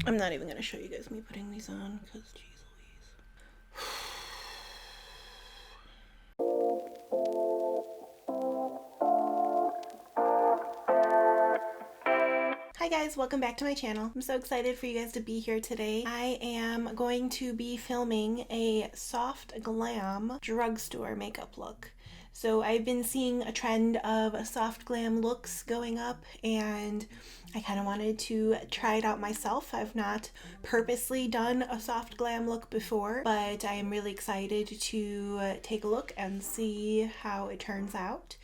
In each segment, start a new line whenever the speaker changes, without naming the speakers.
I'm not even gonna show you guys me putting these on because jeez Louise. Hi guys, welcome back to my channel. I'm so excited for you guys to be here today. I am going to be filming a soft glam drugstore makeup look. So I've been seeing a trend of soft glam looks going up and I kind of wanted to try it out myself. I've not purposely done a soft glam look before, but I am really excited to take a look and see how it turns out.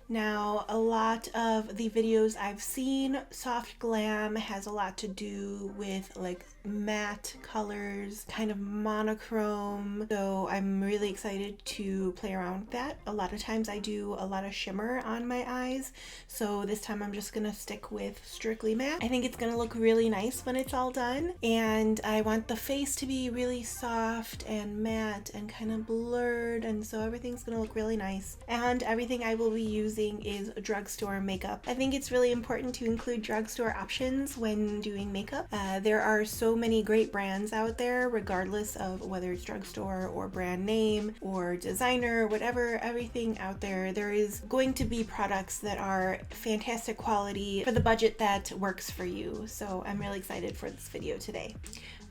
Now, a lot of the videos I've seen, soft glam has a lot to do with like matte colors, kind of monochrome. So I'm really excited to play around with that. A lot of times I do a lot of shimmer on my eyes. So this time I'm just gonna stick with strictly matte. I think it's gonna look really nice when it's all done. And I want the face to be really soft and matte and kind of blurred. And so everything's gonna look really nice. And everything I will be using is drugstore makeup. I think it's really important to include drugstore options when doing makeup. There are so many great brands out there, regardless of whether it's drugstore or brand name or designer, whatever, everything out there. There is going to be products that are fantastic quality for the budget that works for you. So I'm really excited for this video today.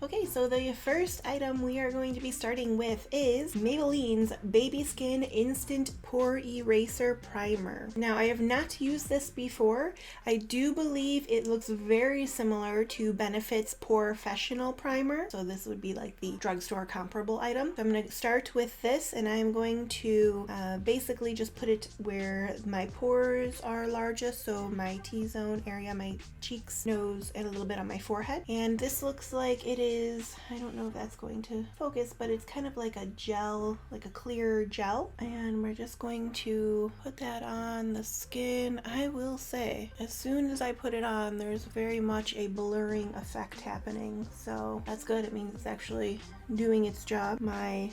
Okay, so the first item we are going to be starting with is Maybelline's Baby Skin Instant Pore Eraser Primer. Now, I have not used this before. I do believe it looks very similar to Benefit's Professional Primer. So this would be like the drugstore comparable item. So I'm going to start with this and I'm going to basically just put it where my pores are largest. So my T-zone area, my cheeks, nose, and a little bit on my forehead. And this looks like it is, I don't know if that's going to focus, but it's kind of like a gel, like a clear gel. And we're just going to put that on the skin. I will say, as soon as I put it on, there's very much a blurring effect happening. So that's good. It means it's actually doing its job. My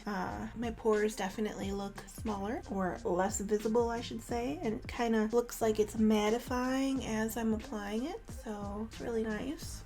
pores definitely look smaller or less visible, I should say. And it kind of looks like it's mattifying as I'm applying it. So it's really nice.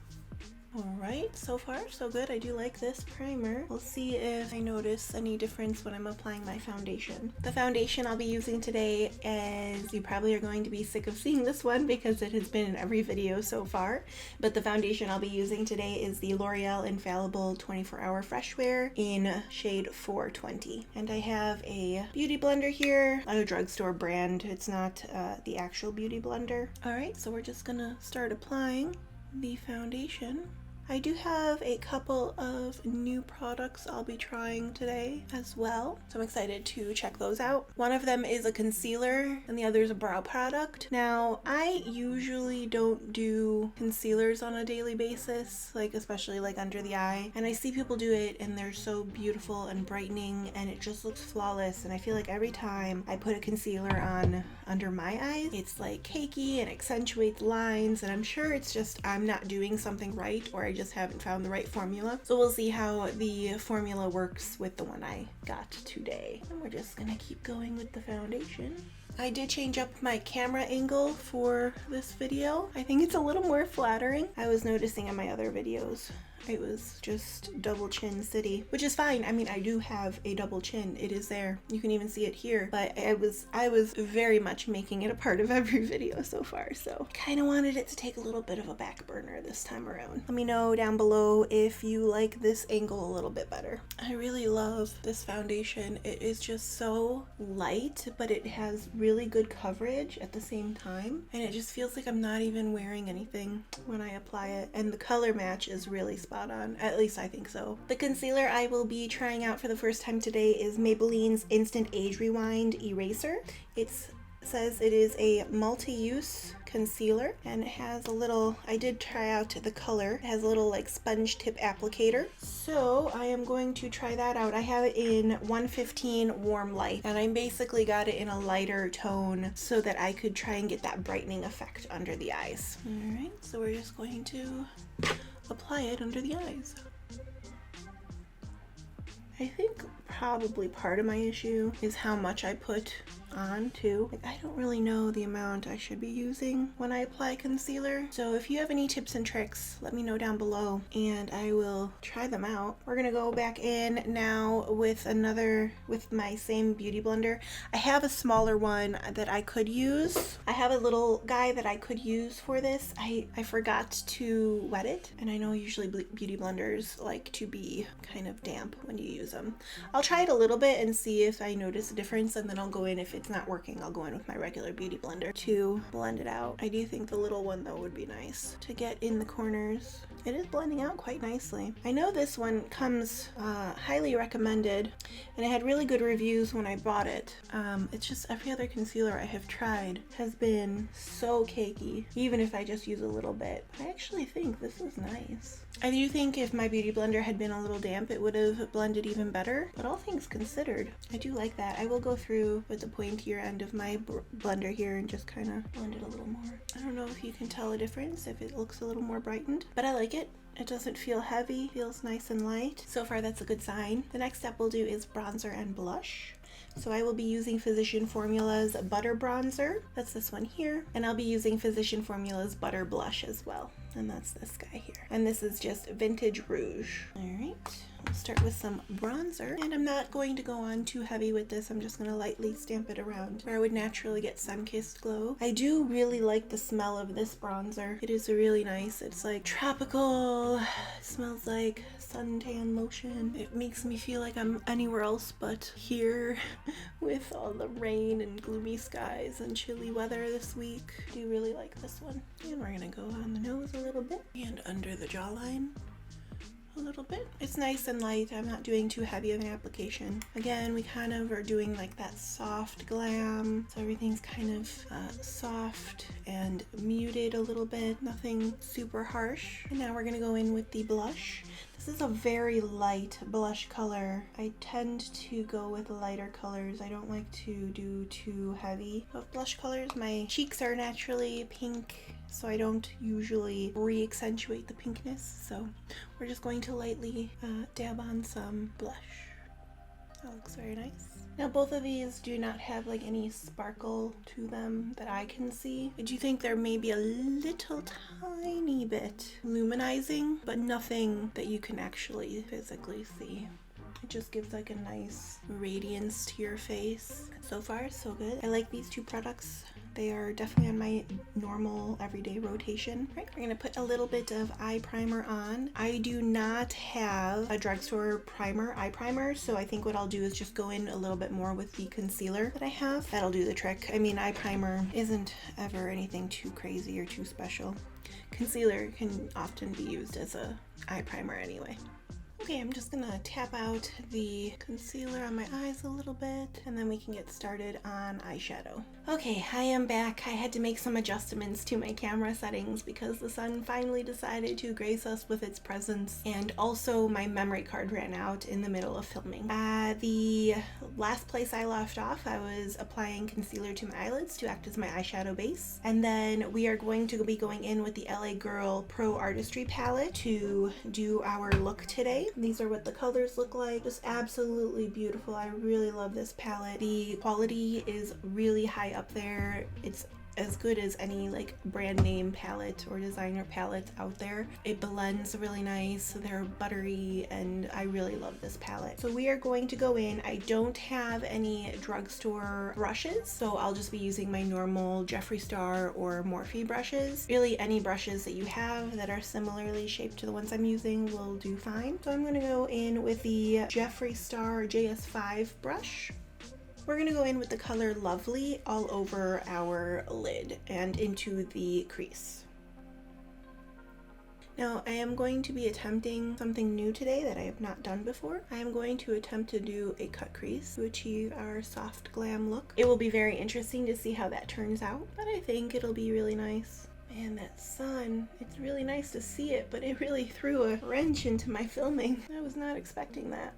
Alright, so far so good. I do like this primer. We'll see if I notice any difference when I'm applying my foundation. The foundation I'll be using today, as you probably are going to be sick of seeing this one because it has been in every video so far, but the foundation I'll be using today is the L'Oreal Infallible 24-Hour Fresh Wear in shade 420. And I have a beauty blender here, a drugstore brand. It's not the actual beauty blender. Alright, so we're just gonna start applying the foundation. I do have a couple of new products I'll be trying today as well, so I'm excited to check those out. One of them is a concealer and the other is a brow product. Now, I usually don't do concealers on a daily basis, like especially like under the eye, and I see people do it and they're so beautiful and brightening and it just looks flawless, and I feel like every time I put a concealer on under my eyes, it's like cakey and accentuates lines, and I'm sure it's just I'm not doing something right, or I just haven't found the right formula. So we'll see how the formula works with the one I got today. And we're just gonna keep going with the foundation. I did change up my camera angle for this video. I think it's a little more flattering. I was noticing in my other videos it was just double chin city, which is fine. I mean, I do have a double chin. It is there. You can even see it here, but I was very much making it a part of every video so far. So kind of wanted it to take a little bit of a back burner this time around. Let me know down below if you like this angle a little bit better. I really love this foundation. It is just so light, but it has really good coverage at the same time. And it just feels like I'm not even wearing anything when I apply it. And the color match is really spot on. At least I think so. The concealer I will be trying out for the first time today is Maybelline's Instant Age Rewind Eraser. It says it is a multi-use concealer and it has a little, I did try out the color, it has a little like sponge tip applicator. So I am going to try that out. I have it in 115 Warm Light and I basically got it in a lighter tone so that I could try and get that brightening effect under the eyes. Alright, so we're just going to apply it under the eyes. I think probably part of my issue is how much I put on too. Like, I don't really know the amount I should be using when I apply concealer. So if you have any tips and tricks, let me know down below and I will try them out. We're gonna go back in now with my same beauty blender. I have a smaller one that I could use. I have a little guy that I could use for this. I forgot to wet it, and I know usually beauty blenders like to be kind of damp when you use them. I'll try it a little bit and see if I notice a difference, and then I'll go in. If it's not working, I'll go in with my regular beauty blender to blend it out. I do think the little one though would be nice to get in the corners. It is blending out quite nicely. I know this one comes highly recommended, and it had really good reviews when I bought it. It's just every other concealer I have tried has been so cakey, even if I just use a little bit. I actually think this is nice. I do think if my beauty blender had been a little damp, it would have blended even better, but all things considered, I do like that. I will go through with the pointier end of my blender here and just kind of blend it a little more. I don't know if you can tell a difference, if it looks a little more brightened, but I like it. It doesn't feel heavy, feels nice and light. So far, that's a good sign. The next step we'll do is bronzer and blush. So I will be using Physician Formula's Butter Bronzer. That's this one here. And I'll be using Physician Formula's Butter Blush as well. And that's this guy here. And this is just Vintage Rouge. All right. We'll start with some bronzer, and I'm not going to go on too heavy with this. I'm just going to lightly stamp it around where I would naturally get sun-kissed glow. I do really like the smell of this bronzer. It is really nice. It's like tropical. It smells like suntan lotion. It makes me feel like I'm anywhere else but here with all the rain and gloomy skies and chilly weather this week. I do really like this one. And we're going to go on the nose a little bit and under the jawline a little bit. It's nice and light. I'm not doing too heavy of an application. Again, we kind of are doing like that soft glam, so everything's kind of soft and muted a little bit, nothing super harsh. And now we're gonna go in with the blush. This is a very light blush color. I tend to go with lighter colors. I don't like to do too heavy of blush colors. My cheeks are naturally pink, so I don't usually re-accentuate the pinkness. So we're just going to lightly dab on some blush. That looks very nice. Now both of these do not have like any sparkle to them that I can see. I do think there may be a little tiny bit luminizing, but nothing that you can actually physically see. It just gives like a nice radiance to your face. So far, so good. I like these two products. They are definitely on my normal everyday rotation. Right, we're gonna put a little bit of eye primer on. I do not have a drugstore eye primer, so I think what I'll do is just go in a little bit more with the concealer that I have. That'll do the trick. I mean, eye primer isn't ever anything too crazy or too special. Concealer can often be used as a eye primer anyway. Okay, I'm just gonna tap out the concealer on my eyes a little bit, and then we can get started on eyeshadow. Okay, I am back. I had to make some adjustments to my camera settings because the sun finally decided to grace us with its presence, and also my memory card ran out in the middle of filming. The last place I left off, I was applying concealer to my eyelids to act as my eyeshadow base, and then we are going to be going in with the LA Girl Pro Artistry palette to do our look today. These are what the colors look like. Just absolutely beautiful. I really love this palette. The quality is really high up there. It's as good as any like brand name palette or designer palette out there. It blends really nice. They're buttery, and I really love this palette. So we are going to go in. I don't have any drugstore brushes, so I'll just be using my normal Jeffree Star or Morphe brushes. Really, any brushes that you have that are similarly shaped to the ones I'm using will do fine. So I'm going to go in with the Jeffree Star JS5 brush. We're going to go in with the color Lovely all over our lid and into the crease. Now I am going to be attempting something new today that I have not done before. I am going to attempt to do a cut crease to achieve our soft glam look. It will be very interesting to see how that turns out, but I think it'll be really nice. Man, that sun, it's really nice to see it, but it really threw a wrench into my filming. I was not expecting that.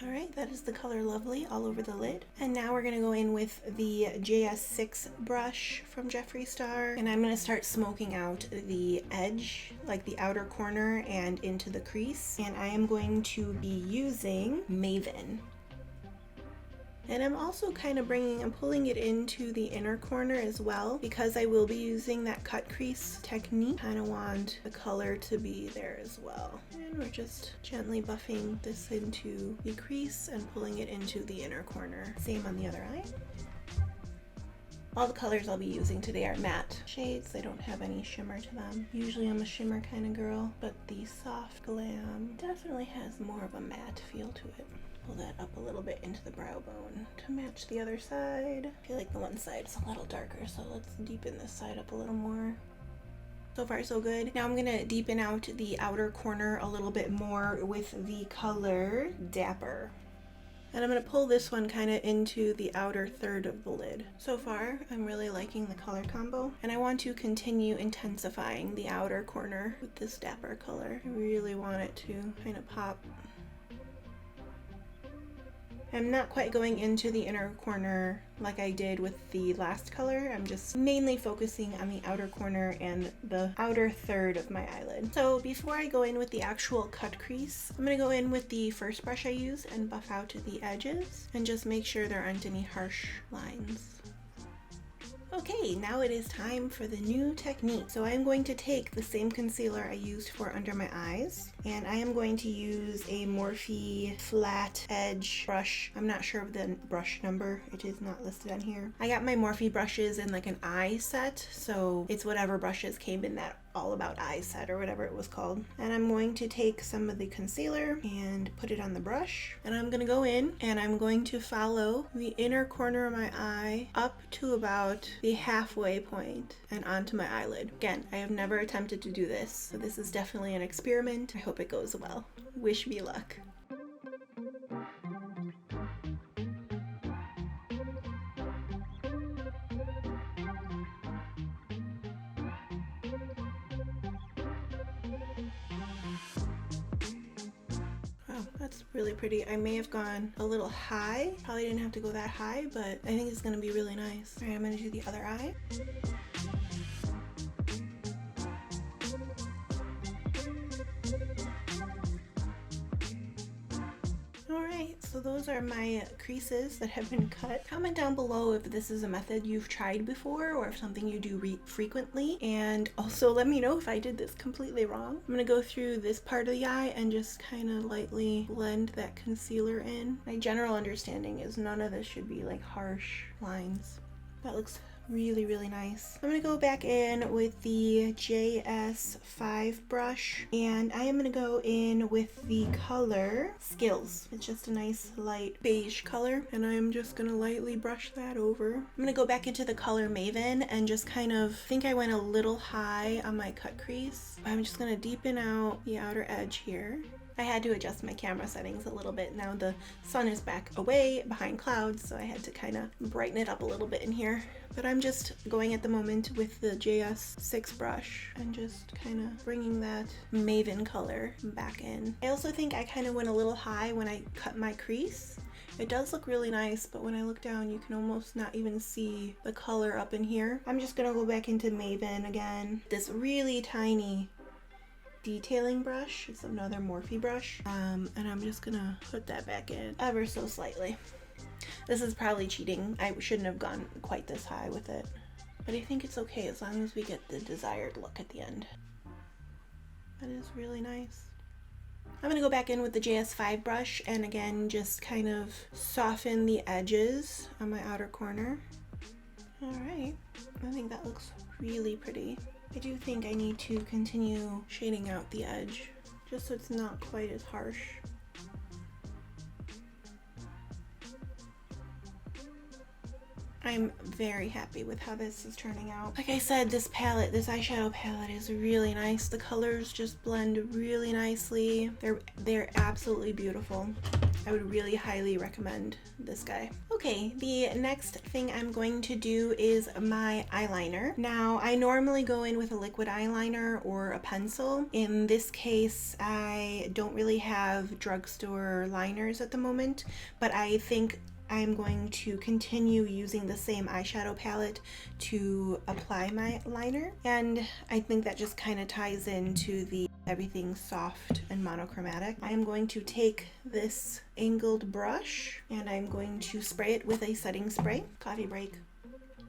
Alright, that is the color Lovely all over the lid. And now we're going to go in with the JS6 brush from Jeffree Star. And I'm going to start smoking out the edge, like the outer corner and into the crease. And I am going to be using Maven. And I'm also kind of pulling it into the inner corner as well, because I will be using that cut crease technique. Kind of want the color to be there as well. And we're just gently buffing this into the crease and pulling it into the inner corner. Same on the other eye. All the colors I'll be using today are matte shades. They don't have any shimmer to them. Usually I'm a shimmer kind of girl, but the Soft Glam definitely has more of a matte feel to it. Pull that up a little bit into the brow bone to match the other side. I feel like the one side's a little darker, so let's deepen this side up a little more. So far so good. Now I'm gonna deepen out the outer corner a little bit more with the color Dapper. And I'm going to pull this one kind of into the outer third of the lid. So far, I'm really liking the color combo, and I want to continue intensifying the outer corner with this Dapper color. I really want it to kind of pop. I'm not quite going into the inner corner like I did with the last color. I'm just mainly focusing on the outer corner and the outer third of my eyelid. So before I go in with the actual cut crease, I'm going to go in with the first brush I use and buff out the edges and just make sure there aren't any harsh lines. Okay, now it is time for the new technique. So I'm going to take the same concealer I used for under my eyes, and I am going to use a Morphe flat edge brush. I'm not sure of the brush number. It is not listed on here. I got my Morphe brushes in like an eye set, so it's whatever brushes came in that All About Eye set or whatever it was called. And I'm going to take some of the concealer and put it on the brush, and I'm gonna go in and I'm going to follow the inner corner of my eye up to about the halfway point and onto my eyelid. Again, I have never attempted to do this, so this is definitely an experiment. I hope it goes well. Wish me luck. Wow, that's really pretty. I may have gone a little high. Probably didn't have to go that high, but I think it's gonna be really nice. All right, I'm gonna do the other eye. Alright, so those are my creases that have been cut. Comment down below if this is a method you've tried before or if something you do frequently, and also let me know if I did this completely wrong. I'm gonna go through this part of the eye and just kind of lightly blend that concealer in. My general understanding is none of this should be like harsh lines. That looks really, really nice. I'm gonna go back in with the JS5 brush, and I am gonna go in with the color Skills. It's just a nice light beige color, and I'm just gonna lightly brush that over. I'm gonna go back into the color Maven and just kind of think I went a little high on my cut crease. I'm just gonna deepen out the outer edge here. I had to adjust my camera settings a little bit. Now the sun is back away behind clouds, so I had to kind of brighten it up a little bit in here. But I'm just going at the moment with the JS6 brush and just kind of bringing that Maven color back in. I also think I kind of went a little high when I cut my crease. It does look really nice, but when I look down, you can almost not even see the color up in here. I'm just gonna go back into Maven again. This really tiny detailing brush. It's another Morphe brush, and I'm just gonna put that back in ever so slightly. This is probably cheating. I shouldn't have gone quite this high with it, but I think it's okay as long as we get the desired look at the end. That is really nice. I'm gonna go back in with the JS5 brush and again just kind of soften the edges on my outer corner. All right, I think that looks really pretty. I do think I need to continue shading out the edge just so it's not quite as harsh. I'm very happy with how this is turning out. Like I said, this palette, this eyeshadow palette is really nice. The colors just blend really nicely. They're absolutely beautiful. I would really highly recommend this guy. Okay, the next thing I'm going to do is my eyeliner. Now, I normally go in with a liquid eyeliner or a pencil. In this case, I don't really have drugstore liners at the moment, but I think I'm going to continue using the same eyeshadow palette to apply my liner, and I think that just kind of ties into the everything soft and monochromatic. I am going to take this angled brush and I'm going to spray it with a setting spray. Coffee break.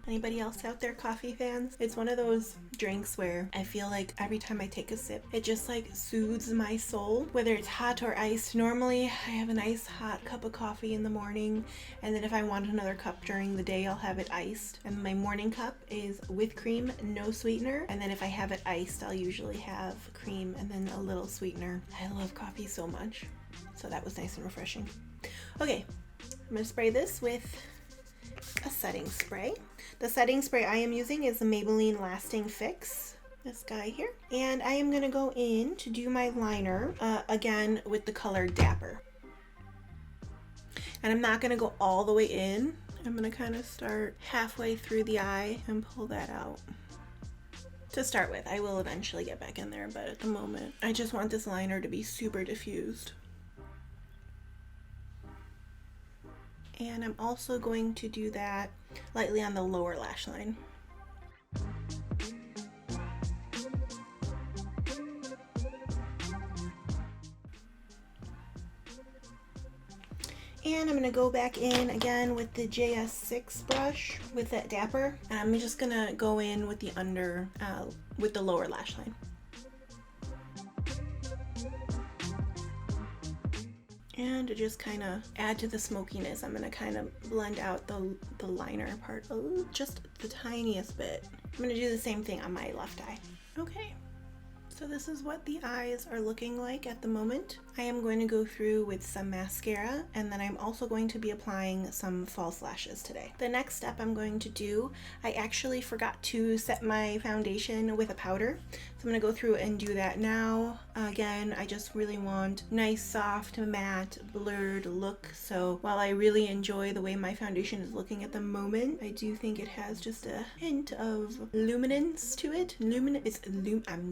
Anybody else out there coffee fans? It's one of those drinks where I feel like every time I take a sip, it just like soothes my soul, whether it's hot or iced. Normally, I have a nice hot cup of coffee in the morning, and then if I want another cup during the day, I'll have it iced. And my morning cup is with cream, no sweetener. And then if I have it iced, I'll usually have cream and then a little sweetener. I love coffee so much. So that was nice and refreshing. Okay, I'm gonna spray this with a setting spray. The setting spray I am using is the Maybelline Lasting Fix, this guy here. And I am gonna go in to do my liner, again with the color Dapper. And I'm not gonna go all the way in. I'm gonna kind of start halfway through the eye and pull that out. To start with, I will eventually get back in there, but at the moment, I just want this liner to be super diffused. And I'm also going to do that lightly on the lower lash line. And I'm going to go back in again with the JS6 brush with that Dapper. And I'm just going to go in with the with the lower lash line. And to just kind of add to the smokiness, I'm going to kind of blend out the liner part just the tiniest bit. I'm going to do the same thing on my left eye. Okay, so this is what the eyes are looking like at the moment. I am going to go through with some mascara, and then I'm also going to be applying some false lashes today. The next step I'm going to do, I actually forgot to set my foundation with a powder. So I'm going to go through and do that now. Again, I just really want nice, soft, matte, blurred look. So while I really enjoy the way my foundation is looking at the moment, I do think it has just a hint of luminance to it. I'm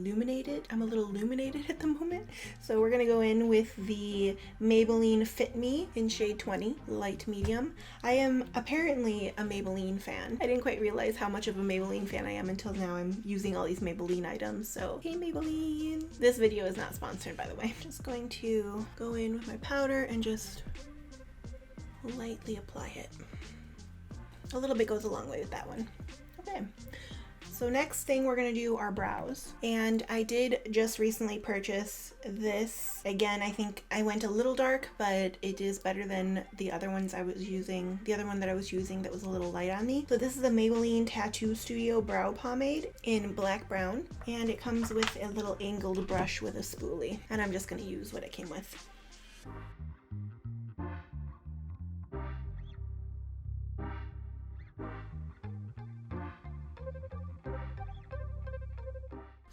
illuminated. I'm a little illuminated at the moment. So we're going to go in with the Maybelline Fit Me in shade 20, light medium. I am apparently a Maybelline fan. I didn't quite realize how much of a Maybelline fan I am until now. I'm using all these Maybelline items. So hey Maybelline! This video is not sponsored, by the way. I'm just going to go in with my powder and just lightly apply it. A little bit goes a long way with that one. Okay. So next thing we're going to do are brows, and I did just recently purchase this. Again, I think I went a little dark, but it is better than the other ones I was using. The other one that I was using that was a little light on me. So this is the Maybelline Tattoo Studio Brow Pomade in black brown, and it comes with a little angled brush with a spoolie, and I'm just going to use what it came with.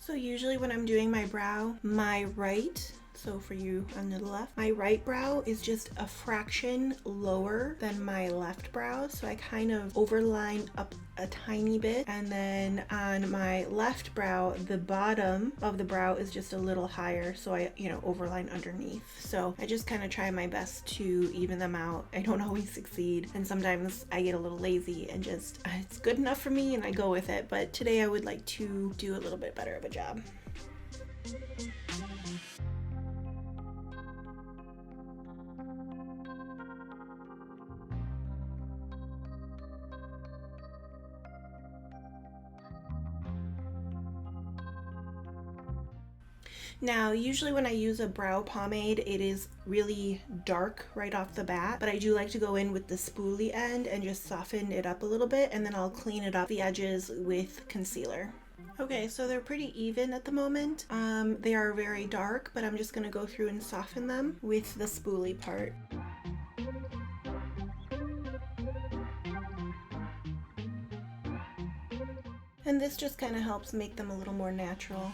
So usually when I'm doing my brow, my right, so for you on the left, my right brow is just a fraction lower than my left brow. So I kind of overline up a tiny bit. And then on my left brow, the bottom of the brow is just a little higher. So I, overline underneath. So I just kind of try my best to even them out. I don't always succeed. And sometimes I get a little lazy and just, it's good enough for me and I go with it. But today I would like to do a little bit better of a job. Now, usually when I use a brow pomade, it is really dark right off the bat, but I do like to go in with the spoolie end and just soften it up a little bit, and then I'll clean it up the edges with concealer. Okay, so they're pretty even at the moment. They are very dark, but I'm just gonna go through and soften them with the spoolie part. And this just kind of helps make them a little more natural.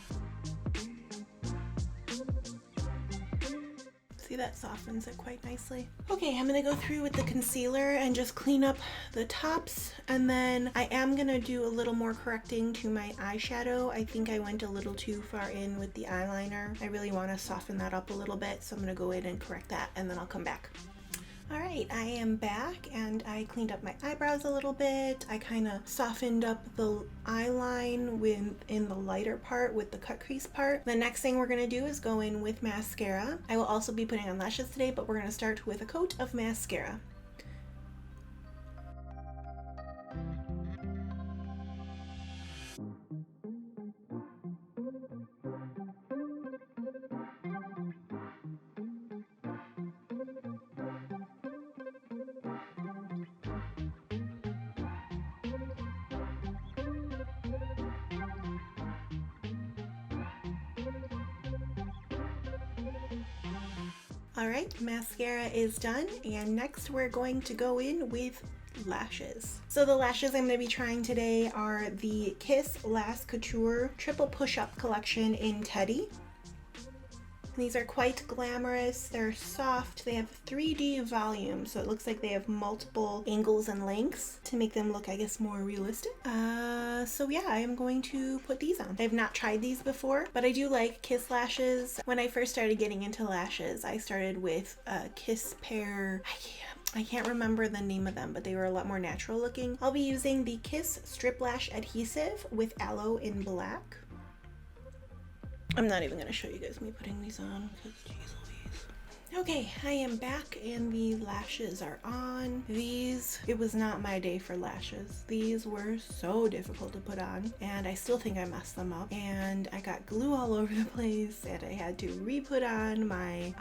See, that softens it quite nicely. Okay, I'm gonna go through with the concealer and just clean up the tops, and then I am gonna do a little more correcting to my eyeshadow. I think I went a little too far in with the eyeliner. I really want to soften that up a little bit, so I'm gonna go in and correct that, and then I'll come back. Alright, I am back and I cleaned up my eyebrows a little bit. I kind of softened up the eyeline in the lighter part with the cut crease part. The next thing we're going to do is go in with mascara. I will also be putting on lashes today, but we're going to start with a coat of mascara. Alright, mascara is done, and next we're going to go in with lashes. So the lashes I'm going to be trying today are the Kiss Lash Couture Triple Push-Up Collection in Teddy. These are quite glamorous, they're soft, they have 3D volume, so it looks like they have multiple angles and lengths to make them look, I guess, more realistic. So yeah, I am going to put these on. I've not tried these before, but I do like Kiss lashes. When I first started getting into lashes, I started with Kiss Pair. I can't remember the name of them, but they were a lot more natural looking. I'll be using the Kiss Strip Lash Adhesive with Aloe in Black. I'm not even going to show you guys me putting these on because geez Louise. Okay, I am back and the lashes are on. It was not my day for lashes. These were so difficult to put on and I still think I messed them up. And I got glue all over the place and I had to re-put on my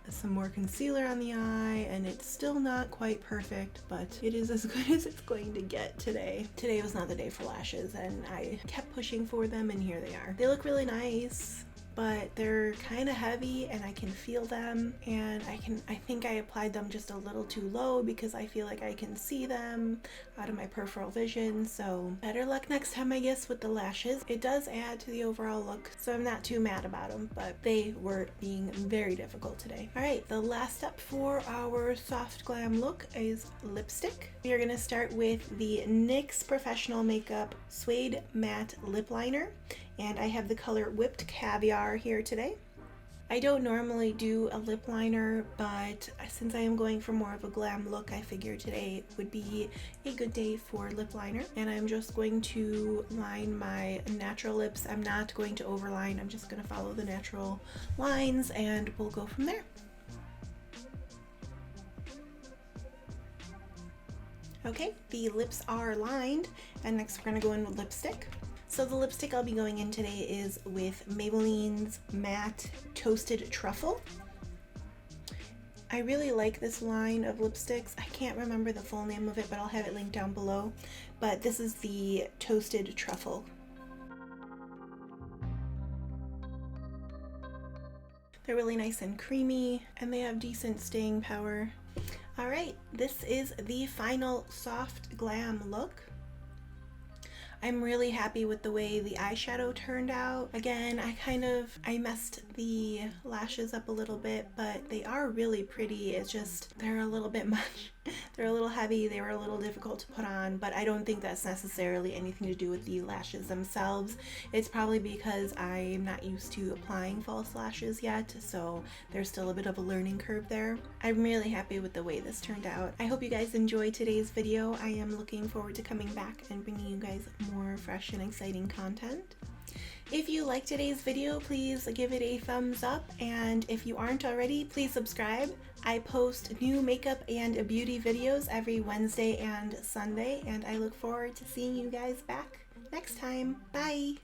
some more concealer on the eye, and it's still not quite perfect, but it is as good as it's going to get today. Today was not the day for lashes and I kept pushing for them and here they are. They look really nice, but they're kind of heavy and I can feel them, and I think I applied them just a little too low because I feel like I can see them out of my peripheral vision, so better luck next time, I guess, with the lashes. It does add to the overall look, so I'm not too mad about them, but they were being very difficult today. Alright, the last step for our soft glam look is lipstick. We are going to start with the NYX Professional Makeup Suede Matte Lip Liner, and I have the color Whipped Caviar here today. I don't normally do a lip liner, but since I am going for more of a glam look, I figured today would be a good day for lip liner. And I'm just going to line my natural lips. I'm not going to overline, I'm just going to follow the natural lines and we'll go from there. Okay, the lips are lined, and next we're going to go in with lipstick. So the lipstick I'll be going in today is with Maybelline's Matte Toasted Truffle. I really like this line of lipsticks. I can't remember the full name of it, but I'll have it linked down below. But this is the Toasted Truffle. They're really nice and creamy, and they have decent staying power. Alright, this is the final soft glam look. I'm really happy with the way the eyeshadow turned out. Again, I messed the lashes up a little bit, but they are really pretty. It's just, they're a little bit much. They're a little heavy, they were a little difficult to put on, but I don't think that's necessarily anything to do with the lashes themselves. It's probably because I'm not used to applying false lashes yet, so there's still a bit of a learning curve there. I'm really happy with the way this turned out. I hope you guys enjoyed today's video. I am looking forward to coming back and bringing you guys more fresh and exciting content. If you liked today's video, please give it a thumbs up, and if you aren't already, please subscribe. I post new makeup and beauty videos every Wednesday and Sunday, and I look forward to seeing you guys back next time. Bye!